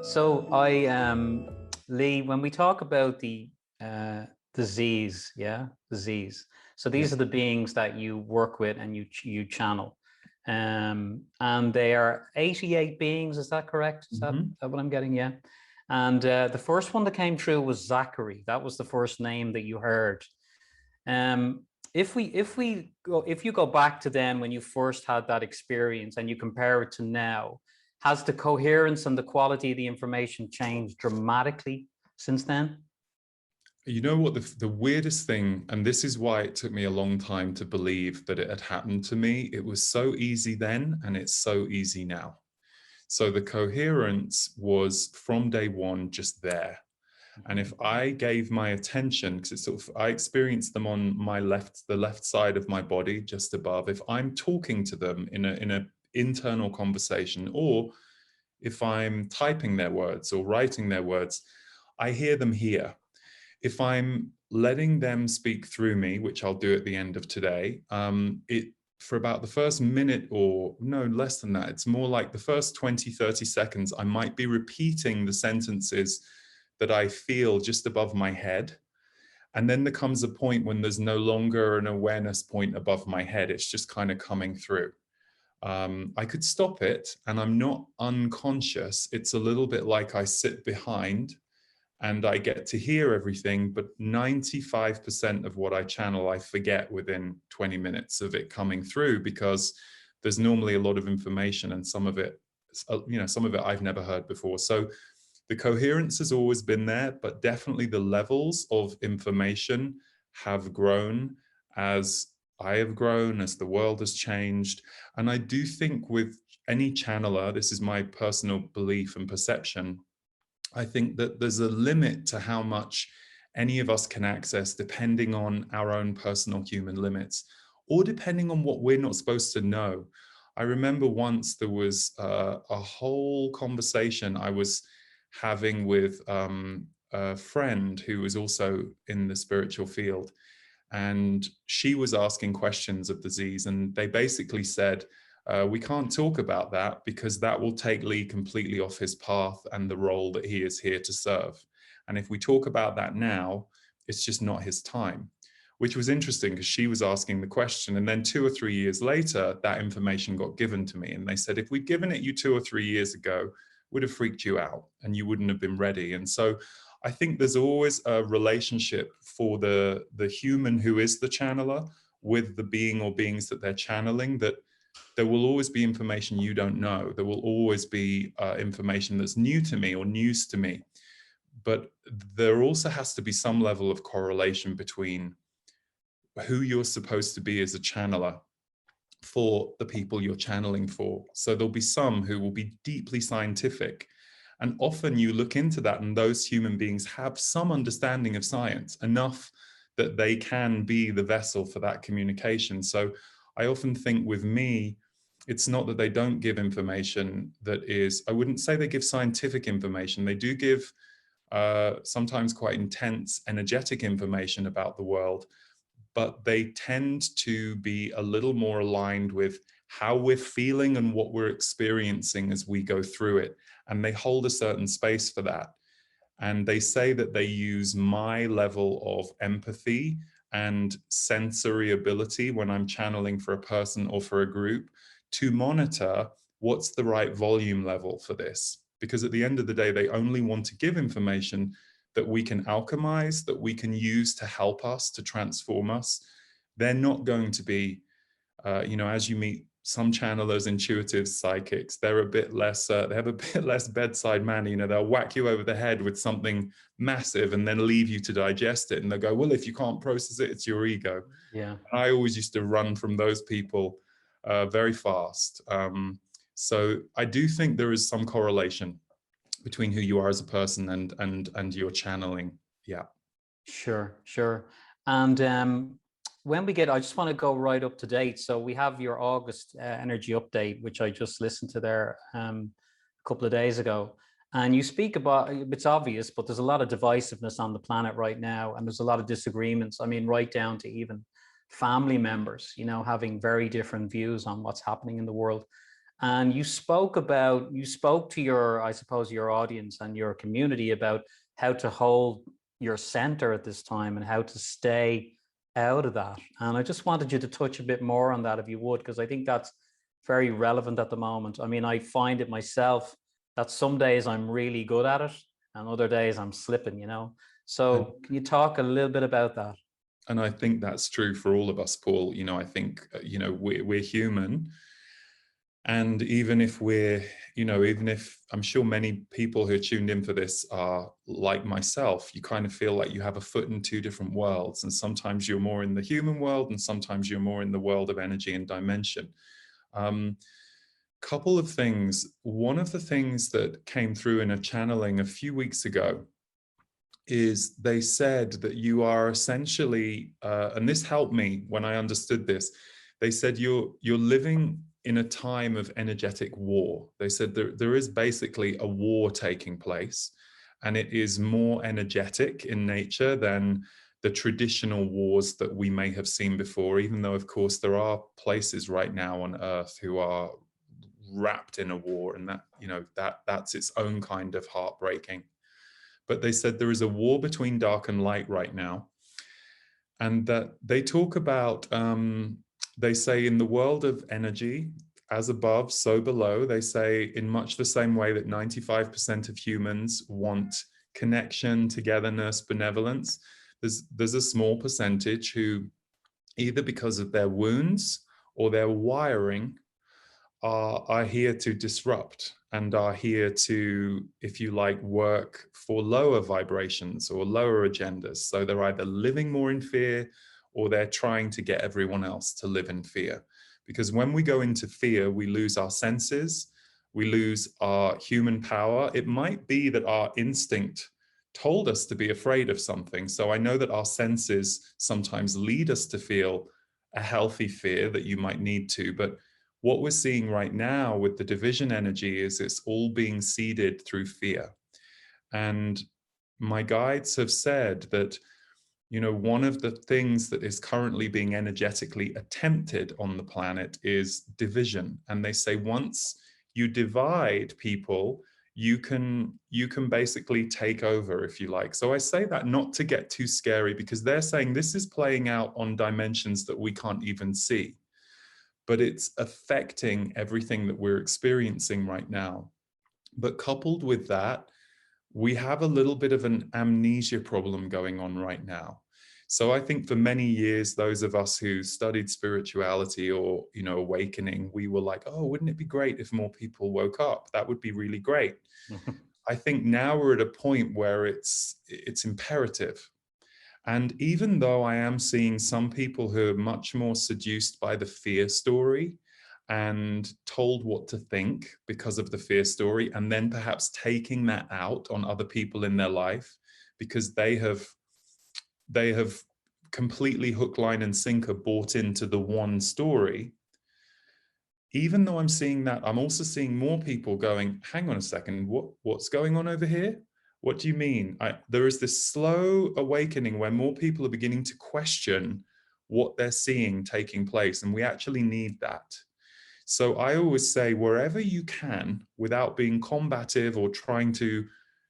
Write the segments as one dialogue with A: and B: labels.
A: So Lee, when we talk about the disease, disease. So
B: Yeah.
A: these are the beings that you work with and you channel, and they are 88 beings. Is that correct? Is that what I'm getting? Yeah. And the first one that came through was Zachary. That was the first name that you heard. If you go back to then when you first had that experience and you compare it to now, has the coherence and the quality of the information changed dramatically since then?
B: You know what, the weirdest thing, and this is why it took me a long time to believe that it had happened to me, it was so easy then and it's so easy now. So the coherence was from day one just there. And if I gave my attention, because it's sort of, I experienced them on my the left side of my body, just above. If I'm talking to them in a internal conversation, or if I'm typing their words or writing their words, I hear them here. If I'm letting them speak through me, which I'll do at the end of today, for about the first minute, or no, less than that, it's more like the first 20, 30 seconds, I might be repeating the sentences that I feel just above my head. And then there comes a point when there's no longer an awareness point above my head. It's just kind of coming through. I could stop it and I'm not unconscious. It's a little bit like I sit behind and I get to hear everything, but 95% of what I channel, I forget within 20 minutes of it coming through, because there's normally a lot of information and some of it, some of it I've never heard before. So the coherence has always been there, but definitely the levels of information have grown as I have grown, as the world has changed. And I do think with any channeler, this is my personal belief and perception, I think that there's a limit to how much any of us can access depending on our own personal human limits, or depending on what we're not supposed to know. I remember once there was a whole conversation I was having with a friend who was also in the spiritual field, and she was asking questions of the Z's, and they basically said, we can't talk about that because that will take Lee completely off his path and the role that he is here to serve. And if we talk about that now, it's just not his time, which was interesting because she was asking the question. And then 2 or 3 years later, that information got given to me. And they said, if we'd given it you 2 or 3 years ago, would have freaked you out and you wouldn't have been ready. And so I think there's always a relationship for the human who is the channeler with the being or beings that they're channeling, that there will always be information you don't know. There will always be information that's new to me or news to me. But there also has to be some level of correlation between who you're supposed to be as a channeler for the people you're channeling for. So there'll be some who will be deeply scientific. And often you look into that and those human beings have some understanding of science, enough that they can be the vessel for that communication. So I often think with me, it's not that they don't give information that is, I wouldn't say they give scientific information. They do give sometimes quite intense, energetic information about the world, but they tend to be a little more aligned with how we're feeling and what we're experiencing as we go through it. And they hold a certain space for that. And they say that they use my level of empathy and sensory ability when I'm channeling for a person or for a group to monitor what's the right volume level for this. Because at the end of the day, they only want to give information that we can alchemize, that we can use to help us, to transform us. They're not going to be, as you meet some channelers, intuitives, psychics, they're a bit less, they have a bit less bedside manner. They'll whack you over the head with something massive and then leave you to digest it. And they'll go, well, if you can't process it, it's your ego.
A: Yeah.
B: I always used to run from those people very fast. So I do think there is some correlation between who you are as a person and your channeling. Yeah.
A: Sure. And when we get, I just want to go right up to date. So we have your August energy update, which I just listened to there a couple of days ago. And you speak about, it's obvious, but there's a lot of divisiveness on the planet right now. And there's a lot of disagreements. I mean, right down to even family members, having very different views on what's happening in the world. And you spoke to your, I suppose, your audience and your community about how to hold your center at this time and how to stay out of that. And I just wanted you to touch a bit more on that, if you would, because I think that's very relevant at the moment. I mean, I find it myself that some days I'm really good at it and other days I'm slipping, you know. So can you talk a little bit about that?
B: And I think that's true for all of us, Paul. You know, I think, we're human. And even if even if I'm sure many people who are tuned in for this are like myself, you kind of feel like you have a foot in two different worlds. And sometimes you're more in the human world and sometimes you're more in the world of energy and dimension. Couple of things. One of the things that came through in a channeling a few weeks ago is they said that you are essentially, and this helped me when I understood this, they said you're living in a time of energetic war. They said there is basically a war taking place, and it is more energetic in nature than the traditional wars that we may have seen before, even though, of course, there are places right now on Earth who are wrapped in a war, and that's its own kind of heartbreaking. But they said there is a war between dark and light right now, and that they talk about, they say in the world of energy, as above, so below. They say in much the same way that 95% of humans want connection, togetherness, benevolence. There's a small percentage who, either because of their wounds or their wiring, are here to disrupt and are here to, if you like, work for lower vibrations or lower agendas. So they're either living more in fear or they're trying to get everyone else to live in fear. Because when we go into fear, we lose our senses, we lose our human power. It might be that our instinct told us to be afraid of something. So I know that our senses sometimes lead us to feel a healthy fear that you might need to, but what we're seeing right now with the division energy is it's all being seeded through fear. And my guides have said that, one of the things that is currently being energetically attempted on the planet is division. And they say once you divide people, you can basically take over, if you like. So I say that not to get too scary, because they're saying this is playing out on dimensions that we can't even see, but it's affecting everything that we're experiencing right now. But coupled with that, we have a little bit of an amnesia problem going on right now. So I think for many years, those of us who studied spirituality or, awakening, we were like, oh, wouldn't it be great if more people woke up? That would be really great. I think now we're at a point where it's imperative. And even though I am seeing some people who are much more seduced by the fear story and told what to think because of the fear story, and then perhaps taking that out on other people in their life because they have completely hook, line, and sinker bought into the one story. Even though I'm seeing that, I'm also seeing more people going, hang on a second, what's going on over here? What do you mean? There is this slow awakening where more people are beginning to question what they're seeing taking place, and we actually need that. So I always say, wherever you can, without being combative or trying to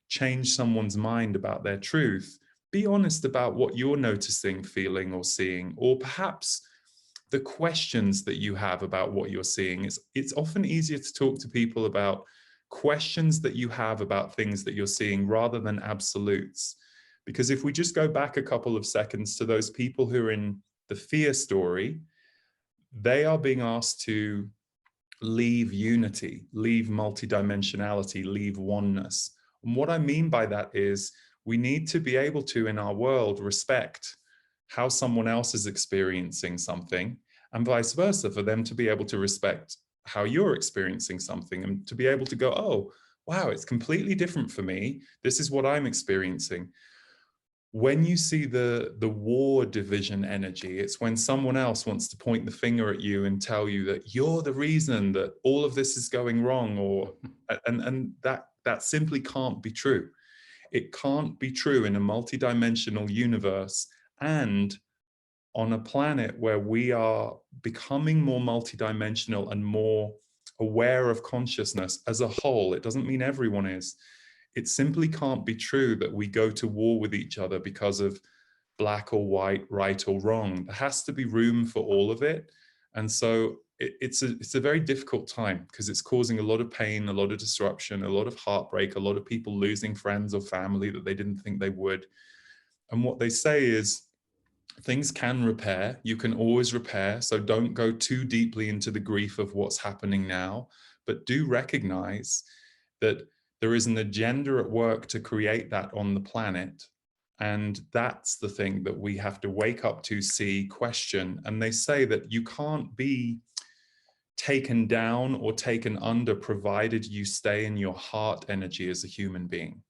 B: change someone's mind about their truth, be honest about what you're noticing, feeling, or seeing, or perhaps the questions that you have about what you're seeing. It's often easier to talk to people about questions that you have about things that you're seeing rather than absolutes. Because if we just go back a couple of seconds to those people who are in the fear story, they are being asked to leave unity, leave multidimensionality, leave oneness. And what I mean by that is we need to be able to, in our world, respect how someone else is experiencing something, and vice versa, for them to be able to respect how you're experiencing something and to be able to go, oh, wow, it's completely different for me. This is what I'm experiencing. When you see the war division energy, it's when someone else wants to point the finger at you and tell you that you're the reason that all of this is going wrong, or and that simply can't be true. It can't be true in a multidimensional universe and on a planet where we are becoming more multidimensional and more aware of consciousness as a whole. It doesn't mean everyone is. It simply can't be true that we go to war with each other because of black or white, right or wrong. There has to be room for all of it. And so it's a very difficult time because it's causing a lot of pain, a lot of disruption, a lot of heartbreak, a lot of people losing friends or family that they didn't think they would. And what they say is things can repair. You can always repair. So don't go too deeply into the grief of what's happening now, but do recognize that there is an agenda at work to create that on the planet. And that's the thing that we have to wake up to, see, question. And they say that you can't be taken down or taken under provided you stay in your heart energy as a human being.